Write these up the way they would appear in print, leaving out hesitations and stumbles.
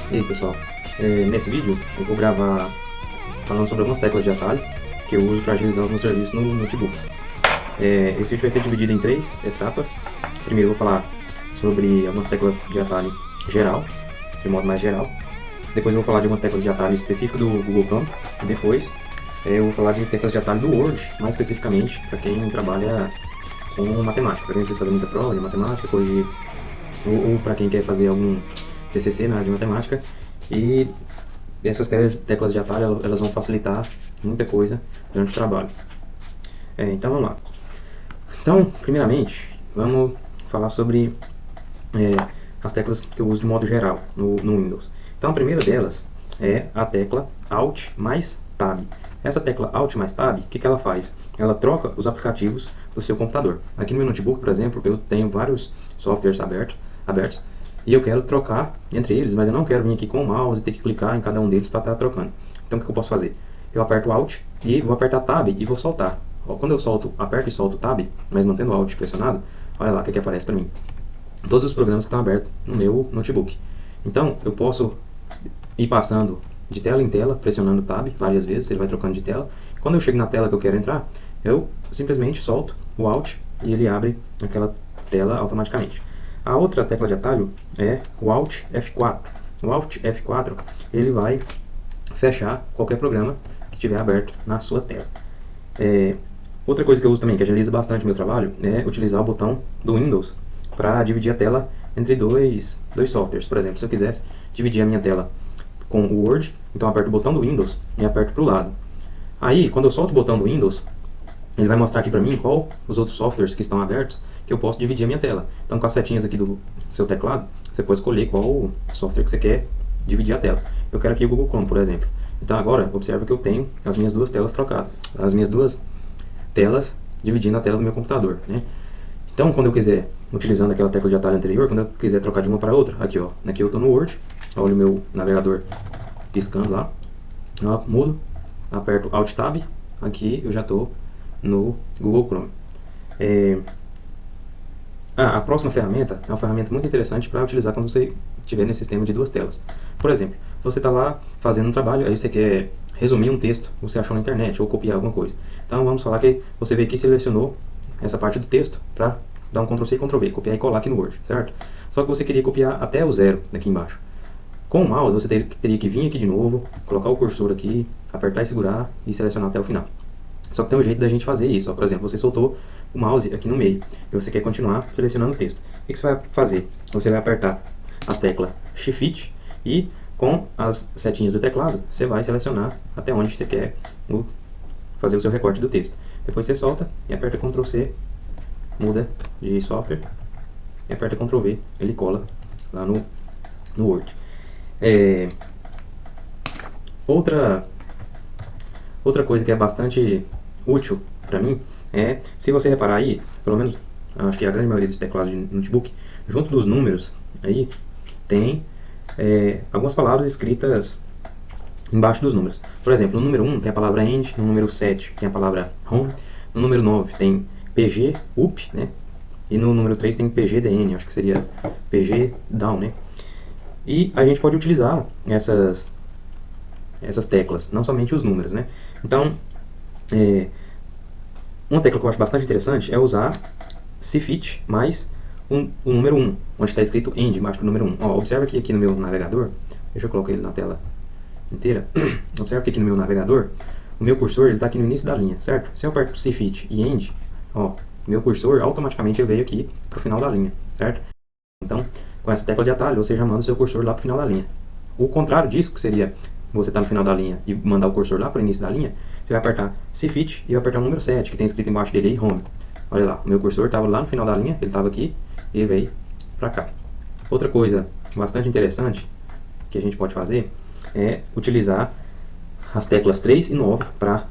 E aí pessoal, nesse vídeo eu vou gravar falando sobre algumas teclas de atalho que eu uso para agilizar os meus serviços no notebook. Esse vídeo vai ser dividido em 3 etapas. Primeiro eu vou falar sobre algumas teclas de atalho geral, de modo mais geral. Depois eu vou falar de algumas teclas de atalho específico do Google Chrome. E depois eu vou falar de teclas de atalho do Word, mais especificamente para quem trabalha com matemática, para quem precisa fazer muita prova de matemática, corrigir, ou para quem quer fazer algum TCC na área de matemática. E essas teclas de atalho elas vão facilitar muita coisa durante o trabalho. Então vamos lá. Então, primeiramente, vamos falar sobre as teclas que eu uso de modo geral no Windows. Então a primeira delas é a tecla Alt mais Tab. Essa tecla Alt mais Tab, o que ela faz? Ela troca os aplicativos do seu computador. Aqui no meu notebook, por exemplo, eu tenho vários softwares abertos e eu quero trocar entre eles, mas eu não quero vir aqui com o mouse e ter que clicar em cada um deles para estar trocando. Então o que eu posso fazer? Eu aperto Alt e vou apertar Tab e vou soltar. Quando eu aperto e solto o Tab, mas mantendo o Alt pressionado, olha lá o que aparece para mim. Todos os programas que estão abertos no meu notebook. Então eu posso ir passando de tela em tela, pressionando o Tab várias vezes, ele vai trocando de tela. Quando eu chego na tela que eu quero entrar, eu simplesmente solto o Alt e ele abre aquela tela automaticamente. A outra tecla de atalho é o Alt F4. O Alt F4 ele vai fechar qualquer programa que estiver aberto na sua tela. Outra coisa que eu uso também, que agiliza bastante o meu trabalho, é utilizar o botão do Windows para dividir a tela entre dois softwares. Por exemplo, se eu quisesse dividir a minha tela com o Word, então eu aperto o botão do Windows e aperto para o lado. Aí, quando eu solto o botão do Windows, ele vai mostrar aqui para mim qual os outros softwares que estão abertos que eu posso dividir a minha tela. Então, com as setinhas aqui do seu teclado, você pode escolher qual software que você quer dividir a tela. Eu quero aqui o Google Chrome, por exemplo. Então, agora, observa que eu tenho as minhas duas telas trocadas. As minhas duas telas dividindo a tela do meu computador, né? Então, quando eu quiser, utilizando aquela tecla de atalho anterior, quando eu quiser trocar de uma para outra, aqui ó, aqui eu estou no Word, olha o meu navegador piscando lá, eu mudo, aperto Alt Tab, aqui eu já estou no Google Chrome. A próxima ferramenta é uma ferramenta muito interessante para utilizar quando você estiver nesse sistema de duas telas. Por exemplo, você está lá fazendo um trabalho, aí você quer resumir um texto que você achou na internet ou copiar alguma coisa. Então vamos falar que você veio aqui e selecionou essa parte do texto para dar um Ctrl+C e Ctrl+V, copiar e colar aqui no Word, certo? Só que você queria copiar até o 0 aqui embaixo. Com o mouse você teria que vir aqui de novo, colocar o cursor aqui, apertar e segurar e selecionar até o final. Só que tem um jeito da gente fazer isso. Por exemplo, você soltou o mouse aqui no meio e você quer continuar selecionando o texto. O que você vai fazer? Você vai apertar a tecla Shift e com as setinhas do teclado você vai selecionar até onde você quer fazer o seu recorte do texto. Depois você solta e aperta Ctrl+C, muda de software e aperta Ctrl+V, ele cola lá no Word. Outra coisa que é bastante útil para mim é, se você reparar aí, pelo menos acho que a grande maioria dos teclados de notebook, junto dos números aí tem algumas palavras escritas embaixo dos números. Por exemplo, no número 1 tem a palavra end, no número 7 tem a palavra home, no número 9 tem pg up, né? E no número 3 tem pgdn, acho que seria pg down, né? E a gente pode utilizar essas teclas, não somente os números, né? Então, uma tecla que eu acho bastante interessante é usar Cfit mais o número 1, onde está escrito end embaixo do número 1. Ó, observa que aqui no meu navegador, deixa eu colocar ele na tela inteira, observa que aqui no meu navegador, o meu cursor está aqui no início da linha, certo? Se eu aperto Cfit e end, ó, meu cursor automaticamente veio aqui para o final da linha, certo? Então, com essa tecla de atalho, você já manda o seu cursor lá para o final da linha. O contrário disso, que seria você estar no final da linha e mandar o cursor lá para o início da linha, você vai apertar Cfit e vai apertar o número 7, que tem escrito embaixo dele aí, Home. Olha lá, o meu cursor estava lá no final da linha, ele estava aqui e veio para cá. Outra coisa bastante interessante que a gente pode fazer é utilizar as teclas 3 e 9 para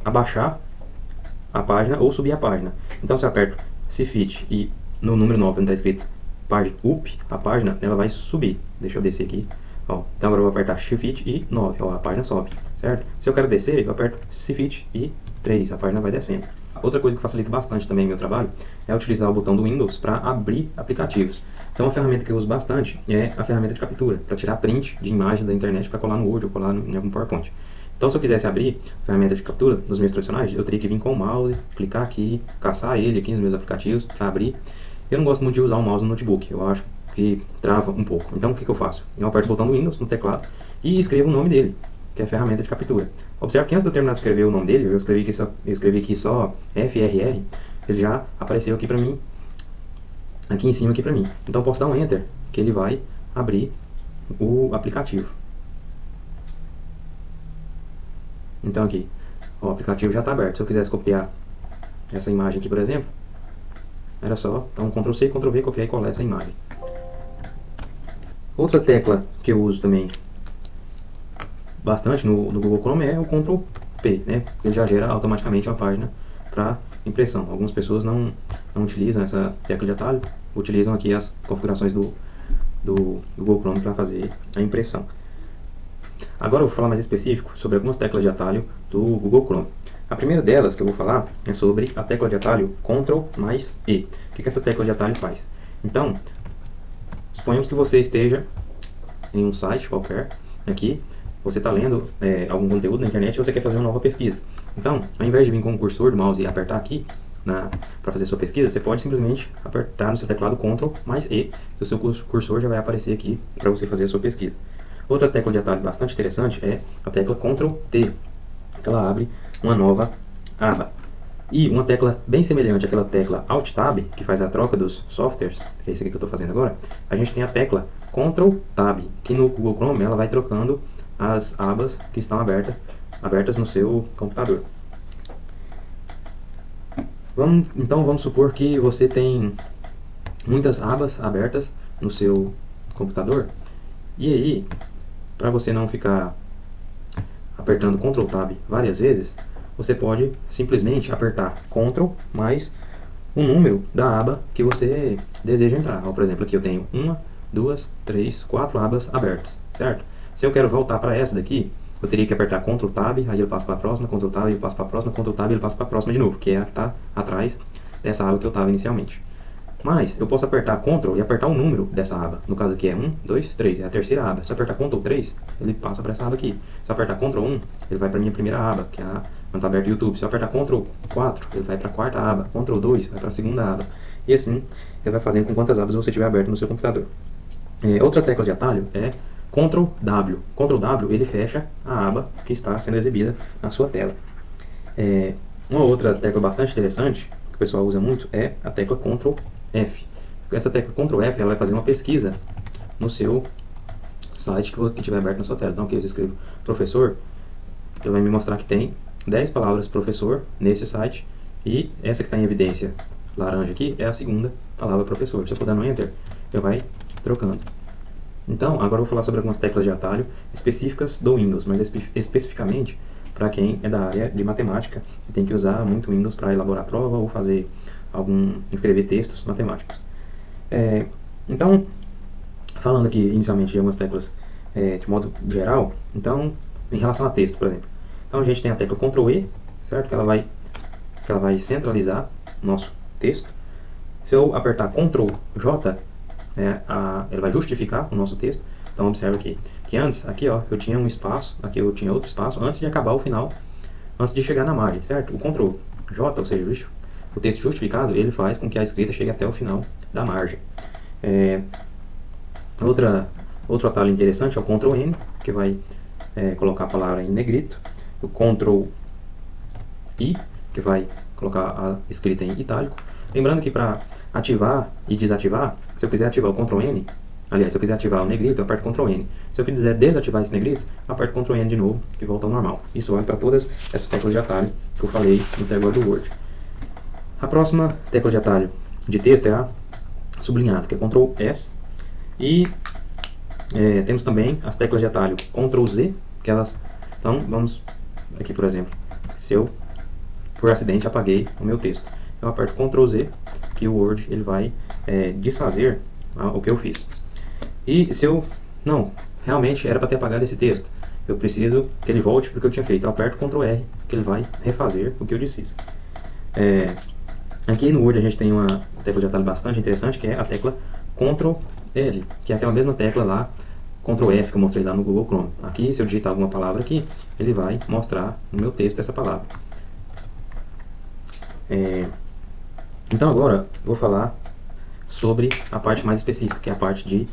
abaixar a página ou subir a página. Então se eu aperto Cfit e no número 9 não está escrito página up, a página ela vai subir. Deixa eu descer aqui. Ó, então agora eu vou apertar Shift e 9, ó, a página sobe, certo? Se eu quero descer, eu aperto Shift e 3, a página vai descendo. Outra coisa que facilita bastante também o meu trabalho é utilizar o botão do Windows para abrir aplicativos. Então, uma ferramenta que eu uso bastante é a ferramenta de captura, para tirar print de imagem da internet para colar no Word ou colar em algum PowerPoint. Então, se eu quisesse abrir a ferramenta de captura nos meios tradicionais, eu teria que vir com o mouse, clicar aqui, caçar ele aqui nos meus aplicativos para abrir. Eu não gosto muito de usar o mouse no notebook, eu acho que trava um pouco. Então, o que eu faço? Eu aperto o botão do Windows no teclado e escrevo o nome dele, que é a ferramenta de captura. Observe que antes de eu terminar de escrever o nome dele, eu escrevi aqui só FRR, ele já apareceu aqui pra mim, aqui em cima aqui pra mim. Então eu posso dar um Enter, que ele vai abrir o aplicativo. Então aqui, ó, o aplicativo já está aberto. Se eu quisesse copiar essa imagem aqui, por exemplo, era só, então Ctrl C, Ctrl V, copiar e colar essa imagem. Outra tecla que eu uso também bastante no Google Chrome é o Ctrl P, né? Ele já gera automaticamente uma página para impressão. Algumas pessoas não utilizam essa tecla de atalho, utilizam aqui as configurações do Google Chrome para fazer a impressão. Agora eu vou falar mais específico sobre algumas teclas de atalho do Google Chrome. A primeira delas que eu vou falar é sobre a tecla de atalho Ctrl mais E. O que essa tecla de atalho faz? Então, suponhamos que você esteja em um site qualquer, aqui, você está lendo algum conteúdo na internet e você quer fazer uma nova pesquisa. Então, ao invés de vir com o cursor do mouse e apertar aqui para fazer sua pesquisa, você pode simplesmente apertar no seu teclado Ctrl mais E, que o seu cursor já vai aparecer aqui para você fazer a sua pesquisa. Outra tecla de atalho bastante interessante é a tecla Ctrl T, que ela abre uma nova aba. E uma tecla bem semelhante àquela tecla Alt Tab, que faz a troca dos softwares, que é isso aqui que eu estou fazendo agora, a gente tem a tecla Ctrl Tab, que no Google Chrome ela vai trocando as abas que estão abertas no seu computador. Então vamos supor que você tem muitas abas abertas no seu computador, e aí, para você não ficar apertando Ctrl Tab várias vezes, você pode simplesmente apertar Ctrl mais o número da aba que você deseja entrar. Por exemplo, aqui eu tenho 1, 2, 3, 4 abas abertas, certo? Se eu quero voltar para essa daqui, eu teria que apertar Ctrl Tab, aí ele passa para a próxima, Ctrl Tab, ele passa para a próxima, Ctrl Tab, ele passa para a próxima de novo, que é a que está atrás dessa aba que eu estava inicialmente. Mas eu posso apertar Ctrl e apertar o número dessa aba. No caso aqui é 1, 2, 3, é a terceira aba. Se eu apertar Ctrl 3, ele passa para essa aba aqui. Se eu apertar Ctrl 1, ele vai para a minha primeira aba, que é a quando está aberto o YouTube. Se eu apertar Ctrl 4, ele vai para a quarta aba. Ctrl 2, vai para a segunda aba. E assim, ele vai fazendo com quantas abas você tiver aberto no seu computador. Outra tecla de atalho é Ctrl W. Ctrl W, ele fecha a aba que está sendo exibida na sua tela. Uma outra tecla bastante interessante, que o pessoal usa muito, é a tecla Ctrl F. Essa tecla Ctrl F, ela vai fazer uma pesquisa no seu site que estiver aberto na sua tela. Então aqui eu escrevo professor, ele vai me mostrar que tem 10 palavras professor nesse site, e essa que está em evidência laranja aqui é a segunda palavra professor. Se eu for dando Enter, ele vai trocando. Então, agora eu vou falar sobre algumas teclas de atalho específicas do Windows, mas especificamente para quem é da área de matemática e tem que usar muito Windows para elaborar prova ou escrever textos matemáticos. Então, falando aqui inicialmente de algumas teclas de modo geral, então, em relação a texto, por exemplo. Então a gente tem a tecla Ctrl E, certo? Que ela vai centralizar o nosso texto. Se eu apertar Ctrl J, ele vai justificar o nosso texto. Então observe aqui, que antes, aqui ó, eu tinha um espaço, aqui eu tinha outro espaço, antes de acabar o final, antes de chegar na margem, certo? O Ctrl J, ou seja, o texto justificado, ele faz com que a escrita chegue até o final da margem. Outro atalho interessante é o Ctrl N, que vai colocar a palavra em negrito. O Ctrl I, que vai colocar a escrita em itálico. Lembrando que para ativar e desativar, se eu quiser ativar o Ctrl N, aliás, se eu quiser ativar o negrito, eu aperto Ctrl N. Se eu quiser desativar esse negrito, eu aperto Ctrl N de novo, que volta ao normal. Isso vale para todas essas teclas de atalho que eu falei no teclado do Word. A próxima tecla de atalho de texto é a sublinhado, que é Ctrl S. E temos também as teclas de atalho Ctrl Z, que elas... Então, vamos aqui, por exemplo, se eu, por acidente, apaguei o meu texto, eu aperto Ctrl Z, que o Word ele vai desfazer o que eu fiz. E se eu, não, realmente era para ter apagado esse texto, eu preciso que ele volte para o que eu tinha feito, eu aperto Ctrl R, que ele vai refazer o que eu desfiz. Aqui no Word a gente tem uma tecla de atalho bastante interessante, que é a tecla Ctrl L, que é aquela mesma tecla lá, Ctrl F, que eu mostrei lá no Google Chrome. Aqui, se eu digitar alguma palavra aqui, ele vai mostrar no meu texto essa palavra. Então agora vou falar sobre a parte mais específica, que é a parte de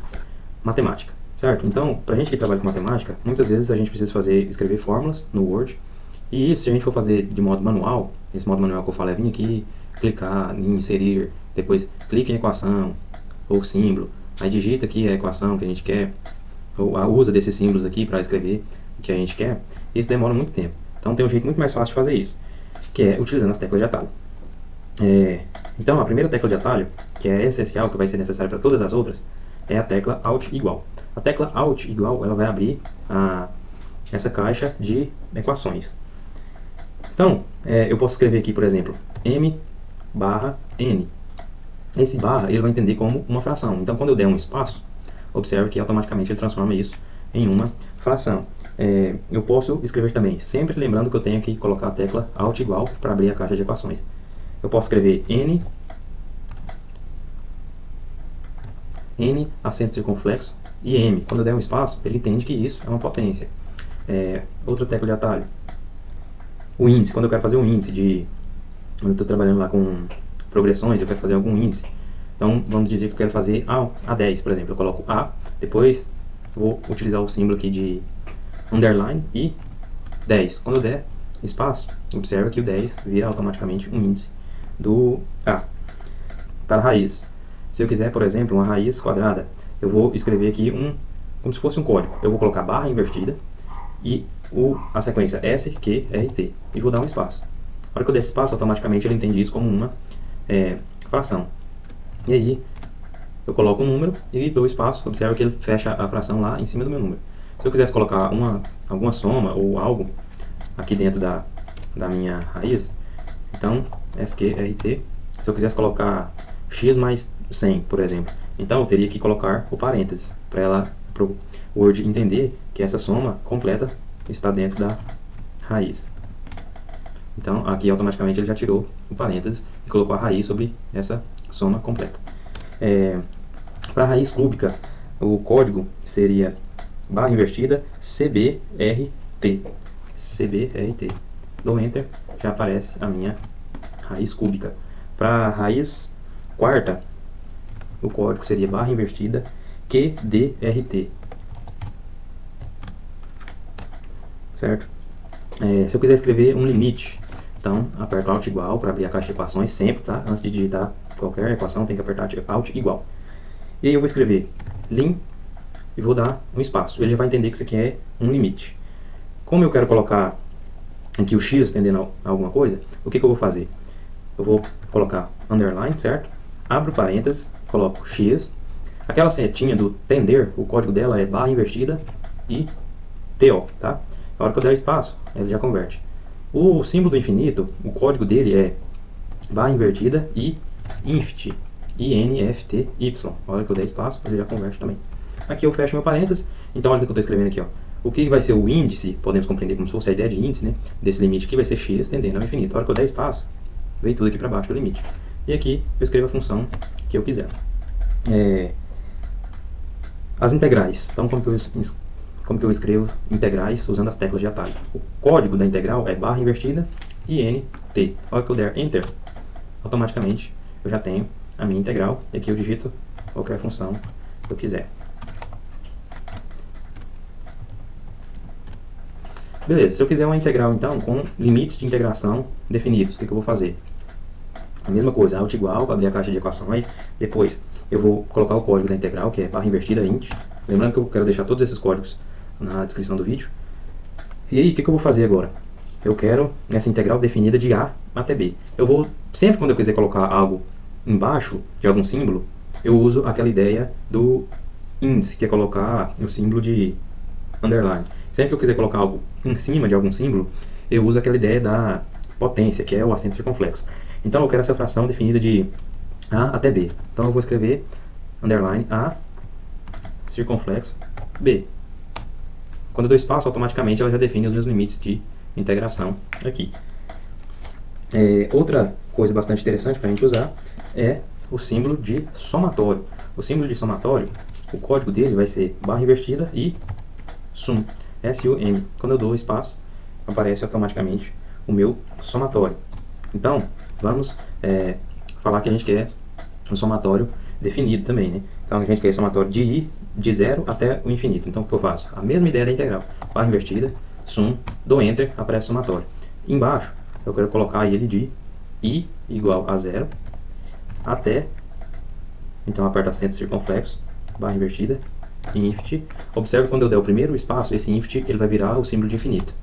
matemática, certo? Então, para a gente que trabalha com matemática, muitas vezes a gente precisa escrever fórmulas no Word, e isso, se a gente for fazer de modo manual, esse modo manual que eu falo é vir aqui, clicar em inserir, depois clique em equação ou símbolo, aí digita aqui a equação que a gente quer, ou usa desses símbolos aqui para escrever o que a gente quer, isso demora muito tempo. Então tem um jeito muito mais fácil de fazer isso, que é utilizando as teclas de atalho. Então a primeira tecla de atalho, que é essencial, que vai ser necessária para todas as outras, é a tecla Alt igual. A tecla Alt igual, ela vai abrir essa caixa de equações. Então, eu posso escrever aqui, por exemplo, m barra n. Esse barra ele vai entender como uma fração. Então, quando eu der um espaço, observe que automaticamente ele transforma isso em uma fração. Eu posso escrever também, sempre lembrando que eu tenho que colocar a tecla Alt igual para abrir a caixa de equações. Eu posso escrever n acento circunflexo e m. Quando eu der um espaço, ele entende que isso é uma potência. Outra tecla de atalho. O índice, quando eu quero fazer um índice de... Quando eu estou trabalhando lá com progressões, eu quero fazer algum índice. Então, vamos dizer que eu quero fazer A10, por exemplo. Eu coloco A, depois vou utilizar o símbolo aqui de underline e 10. Quando eu der espaço, observa que o 10 vira automaticamente um índice do A. Para a raiz. Se eu quiser, por exemplo, uma raiz quadrada, eu vou escrever aqui como se fosse um código. Eu vou colocar barra invertida e a sequência S, Q, R, T. E vou dar um espaço. Na hora que eu der esse espaço, automaticamente ele entende isso como uma fração. E aí, eu coloco um número e dou espaço. Observa que ele fecha a fração lá em cima do meu número. Se eu quisesse colocar alguma soma ou algo aqui dentro da minha raiz, então, SQRT, se eu quisesse colocar x mais 100, por exemplo, então eu teria que colocar o parênteses para o Word entender que essa soma completa está dentro da raiz. Então, aqui automaticamente ele já tirou o parênteses e colocou a raiz sobre essa soma completa. Para a raiz cúbica, o código seria barra invertida CBRT. CBRT. Dou Enter, já aparece a minha raiz cúbica. Para a raiz quarta, o código seria barra invertida QDRT. Certo? Se eu quiser escrever um limite, então aperto Alt igual para abrir a caixa de equações sempre, tá? Antes de digitar qualquer equação, tem que apertar Alt igual. E aí eu vou escrever lim e vou dar um espaço. Ele já vai entender que isso aqui é um limite. Como eu quero colocar aqui o x tendendo a alguma coisa, o que eu vou fazer? Eu vou colocar underline, certo? Abro parênteses, coloco x. Aquela setinha do tender, o código dela é barra invertida e TO, tá? Na hora que eu der espaço, ele já converte. O símbolo do infinito, o código dele é barra invertida e inft, INFTY. Na hora que eu der espaço, ele já converte também. Aqui eu fecho meu parênteses, então olha o que eu estou escrevendo aqui, ó. O que vai ser o índice, podemos compreender como se fosse a ideia de índice, né? Desse limite aqui vai ser x tendendo ao infinito. Na hora que eu der espaço, vem tudo aqui para baixo do limite. E aqui eu escrevo a função que eu quiser. As integrais. Então, como que eu escrevo integrais usando as teclas de atalho? O código da integral é barra invertida e NT. Na hora que eu der Enter, automaticamente eu já tenho a minha integral. E aqui eu digito qualquer função que eu quiser. Beleza, se eu quiser uma integral então com limites de integração definidos, o que eu vou fazer? A mesma coisa, Alt igual para abrir a caixa de equações. Depois eu vou colocar o código da integral, que é barra invertida int. Lembrando que eu quero deixar todos esses códigos na descrição do vídeo. E aí, o que eu vou fazer agora? Eu quero essa integral definida de A até B. Eu vou, sempre quando eu quiser colocar algo embaixo de algum símbolo, eu uso aquela ideia do índice, que é colocar o símbolo de underline. Sempre que eu quiser colocar algo em cima de algum símbolo, eu uso aquela ideia da potência, que é o acento circunflexo. Então eu quero essa fração definida de A até B. Então eu vou escrever underline A circunflexo B. Quando eu dou espaço, automaticamente ela já define os meus limites de integração aqui. Outra coisa bastante interessante para a gente usar é o símbolo de somatório. O símbolo de somatório, o código dele vai ser barra invertida e sum, S-U-M. Quando eu dou espaço, aparece automaticamente o meu somatório. Então, vamos falar que a gente quer um somatório definido também, né? Então, a gente quer somatório de i de 0 até o infinito. Então, o que eu faço? A mesma ideia da integral. Barra invertida, sum, dou enter, aparece somatório. Embaixo, eu quero colocar ele de i igual a 0 até, então aperto acento circunflexo, barra invertida, infinity. Observe quando eu der o primeiro espaço, esse infinity ele vai virar o símbolo de infinito.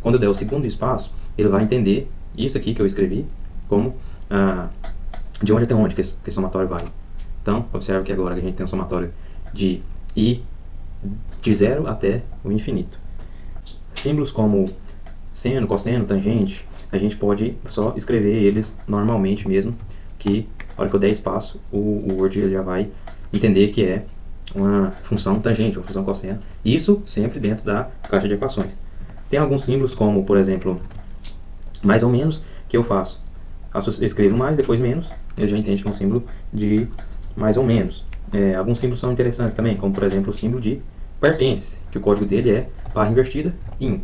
Quando eu der o segundo espaço, ele vai entender isso aqui que eu escrevi como de onde até onde que esse somatório vai. Então, observe que agora a gente tem um somatório de i de 0 até o infinito. Símbolos como seno, cosseno, tangente, a gente pode só escrever eles normalmente mesmo, que a hora que eu der espaço, o Word ele já vai entender que é uma função tangente, uma função cosseno. Isso sempre dentro da caixa de equações. Tem alguns símbolos como, por exemplo, mais ou menos, que eu faço. Eu escrevo mais, depois menos, ele já entende que é um símbolo de mais ou menos. Alguns símbolos são interessantes também, como por exemplo o símbolo de pertence, que o código dele é barra invertida in.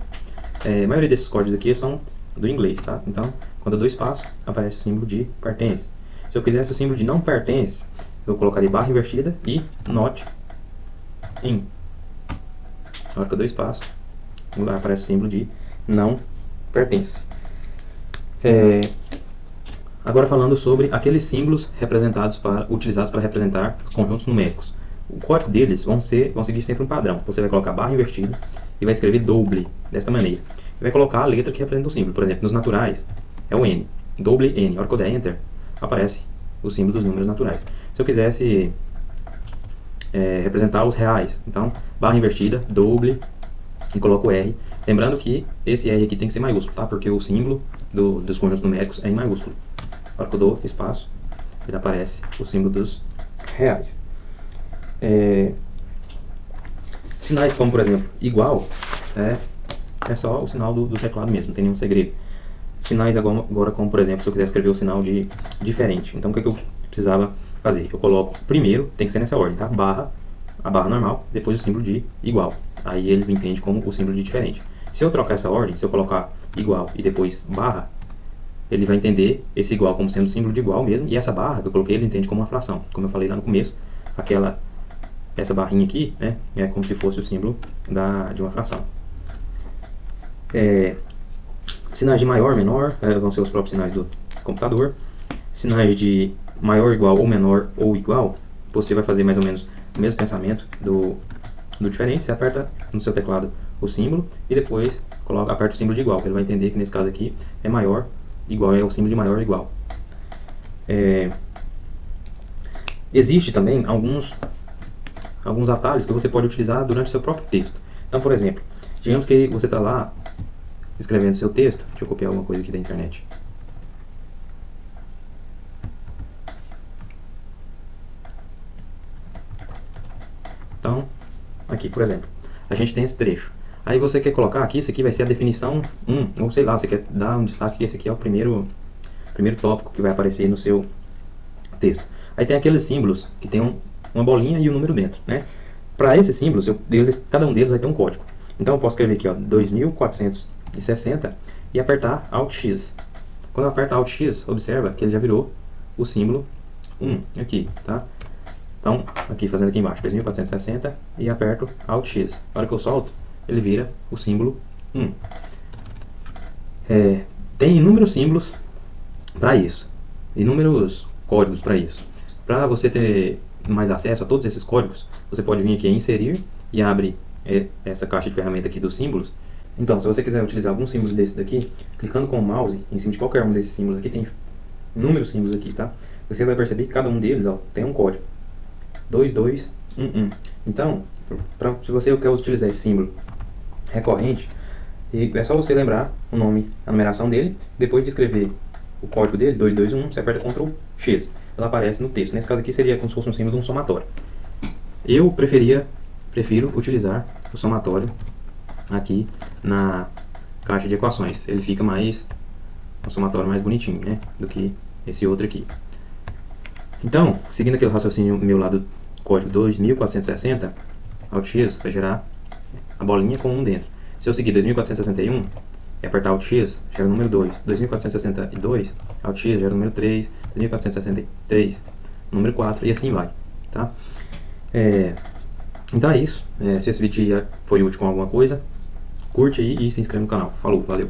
A maioria desses códigos aqui são do inglês, tá? Então, quando eu dou espaço, aparece o símbolo de pertence. Se eu quisesse o símbolo de não pertence, eu colocaria barra invertida e not in. Na hora que eu dou espaço, aparece o símbolo de não pertence. Agora falando sobre aqueles símbolos utilizados para representar conjuntos numéricos. O código deles vão seguir sempre um padrão. Você vai colocar barra invertida e vai escrever double, desta maneira. E vai colocar a letra que representa o símbolo. Por exemplo, nos naturais é o N, double N. Na hora que eu der Enter, aparece o símbolo dos números naturais. Se eu quisesse representar os reais, então barra invertida, double e coloco R. Lembrando que esse R aqui tem que ser maiúsculo, tá? Porque o símbolo dos conjuntos numéricos é em maiúsculo. Na hora que eu dou espaço, ele aparece o símbolo dos reais. Sinais como, por exemplo, igual, é só o sinal do teclado mesmo, não tem nenhum segredo. Sinais agora como, por exemplo, se eu quiser escrever o sinal de diferente. Então, o que eu precisava fazer? Eu coloco primeiro, tem que ser nessa ordem, tá? A barra normal, depois o símbolo de igual. Aí ele entende como o símbolo de diferente. Se eu trocar essa ordem, se eu colocar igual e depois barra, ele vai entender esse igual como sendo símbolo de igual mesmo, e essa barra que eu coloquei ele entende como uma fração. Como eu falei lá no começo, essa barrinha aqui, né, é como se fosse o símbolo de uma fração. Sinais de maior, menor, vão ser os próprios sinais do computador. Sinais de maior, igual ou menor ou igual, você vai fazer mais ou menos o mesmo pensamento do diferente. Você aperta no seu teclado o símbolo e depois aperta o símbolo de igual. Ele vai entender que nesse caso aqui é maior, igual é o símbolo de maior, igual. Existe também alguns atalhos que você pode utilizar durante o seu próprio texto. Então, por exemplo, digamos que você está lá escrevendo seu texto. Deixa eu copiar alguma coisa aqui da internet. Então, aqui, por exemplo, a gente tem esse trecho. Aí você quer colocar aqui, isso aqui vai ser a definição 1, ou sei lá, você quer dar um destaque que esse aqui é o primeiro tópico que vai aparecer no seu texto. Aí tem aqueles símbolos que tem uma bolinha e um número dentro, né? Para esses símbolos, cada um deles vai ter um código. Então eu posso escrever aqui, ó, 2460 e apertar Alt X. Quando eu apertar Alt X, observa que ele já virou o símbolo 1 aqui, tá? Então, aqui fazendo aqui embaixo, 2460 e aperto Alt X. Na hora que eu solto, ele vira o símbolo 1. Tem inúmeros símbolos para isso, inúmeros códigos para isso. Para você ter mais acesso a todos esses códigos, você pode vir aqui em inserir e abre essa caixa de ferramenta aqui dos símbolos. Então, se você quiser utilizar alguns símbolos desses daqui, clicando com o mouse em cima de qualquer um desses símbolos aqui, tem inúmeros símbolos aqui, tá? Você vai perceber que cada um deles, ó, tem um código. 2211. Então, se você quer utilizar esse símbolo recorrente, é só você lembrar o nome, a numeração dele, depois de escrever o código dele, 2211, você aperta Ctrl X, ela aparece no texto. Nesse caso aqui seria como se fosse um símbolo de um somatório. Eu prefiro utilizar o somatório aqui na caixa de equações. Ele fica um somatório mais bonitinho, né, do que esse outro aqui. Então, seguindo aquele raciocínio meu lá do código 2460, Alt X vai gerar a bolinha com 1 dentro. Se eu seguir 2461 e apertar Alt X, gera o número 2. 2462, Alt X gera o número 3. 2463, número 4, e assim vai, tá? Então é isso. Se esse vídeo foi útil com alguma coisa, curte aí e se inscreve no canal. Falou, valeu!